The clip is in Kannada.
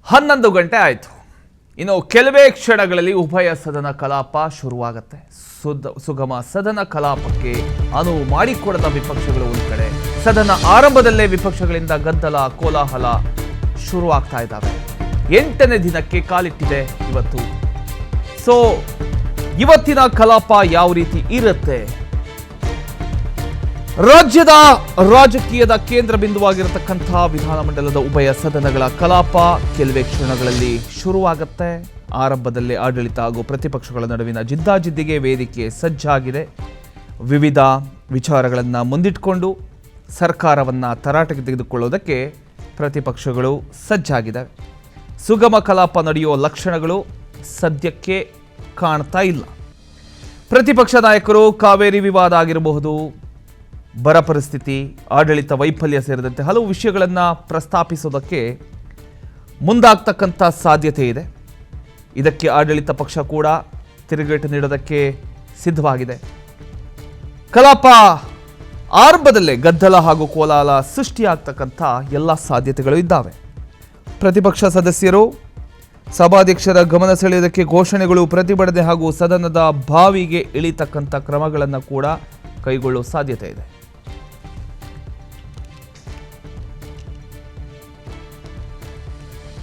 11 ಗಂಟೆ ಆಯಿತು. ಇನ್ನು ಕೆಲವೇ ಕ್ಷಣಗಳಲ್ಲಿ ಉಭಯ ಸದನ ಕಲಾಪ ಶುರುವಾಗುತ್ತೆ. ಸುಗಮ ಸದನ ಕಲಾಪಕ್ಕೆ ಅನುವು ಮಾಡಿಕೊಡದ ವಿಪಕ್ಷಗಳು ಒಂದು ಕಡೆ, ಸದನ ಆರಂಭದಲ್ಲೇ ವಿಪಕ್ಷಗಳಿಂದ ಗದ್ದಲ ಕೋಲಾಹಲ ಶುರುವಾಗ್ತಾ ಇದ್ದಾವೆ. 8ನೇ ದಿನಕ್ಕೆ ಕಾಲಿಟ್ಟಿದೆ ಇವತ್ತು. ಇವತ್ತಿನ ಕಲಾಪ ಯಾವ ರೀತಿ ಇರುತ್ತೆ? ರಾಜ್ಯದ ರಾಜಕೀಯದ ಕೇಂದ್ರ ಬಿಂದುವಾಗಿರತಕ್ಕಂತಹ ವಿಧಾನಮಂಡಲದ ಉಭಯ ಸದನಗಳ ಕಲಾಪ ಕೆಲವೇ ಕ್ಷಣಗಳಲ್ಲಿ ಶುರುವಾಗುತ್ತೆ. ಆರಂಭದಲ್ಲೇ ಆಡಳಿತ ಹಾಗೂ ಪ್ರತಿಪಕ್ಷಗಳ ನಡುವಿನ ಜಿದ್ದಾಜಿದ್ದಿಗೆ ವೇದಿಕೆ ಸಜ್ಜಾಗಿದೆ. ವಿವಿಧ ವಿಚಾರಗಳನ್ನು ಮುಂದಿಟ್ಟುಕೊಂಡು ಸರ್ಕಾರವನ್ನು ತರಾಟೆಗೆ ತೆಗೆದುಕೊಳ್ಳೋದಕ್ಕೆ ಪ್ರತಿಪಕ್ಷಗಳು ಸಜ್ಜಾಗಿದೆ. ಸುಗಮ ಕಲಾಪ ನಡೆಯುವ ಲಕ್ಷಣಗಳು ಸದ್ಯಕ್ಕೆ ಕಾಣ್ತಾ ಇಲ್ಲ. ಪ್ರತಿಪಕ್ಷ ನಾಯಕರು ಕಾವೇರಿ ವಿವಾದ ಆಗಿರಬಹುದು, ಬರ ಪರಿಸ್ಥಿತಿ, ಆಡಳಿತ ವೈಫಲ್ಯ ಸೇರಿದಂತೆ ಹಲವು ವಿಷಯಗಳನ್ನು ಪ್ರಸ್ತಾಪಿಸೋದಕ್ಕೆ ಮುಂದಾಗ್ತಕ್ಕಂಥ ಸಾಧ್ಯತೆ ಇದೆ. ಇದಕ್ಕೆ ಆಡಳಿತ ಪಕ್ಷ ಕೂಡ ತಿರುಗೇಟು ನೀಡೋದಕ್ಕೆ ಸಿದ್ಧವಾಗಿದೆ. ಕಲಾಪ ಆರಂಭದಲ್ಲೇ ಗದ್ದಲ ಹಾಗೂ ಕೋಲಾಹಲ ಸೃಷ್ಟಿಯಾಗ್ತಕ್ಕಂಥ ಎಲ್ಲ ಸಾಧ್ಯತೆಗಳು ಇದ್ದಾವೆ. ಪ್ರತಿಪಕ್ಷ ಸದಸ್ಯರು ಸಭಾಧ್ಯಕ್ಷರ ಗಮನ ಸೆಳೆಯೋದಕ್ಕೆ ಘೋಷಣೆಗಳು, ಪ್ರತಿಭಟನೆ ಹಾಗೂ ಸದನದ ಬಾವಿಗೆ ಇಳಿತಕ್ಕಂಥ ಕ್ರಮಗಳನ್ನು ಕೂಡ ಕೈಗೊಳ್ಳುವ ಸಾಧ್ಯತೆ ಇದೆ.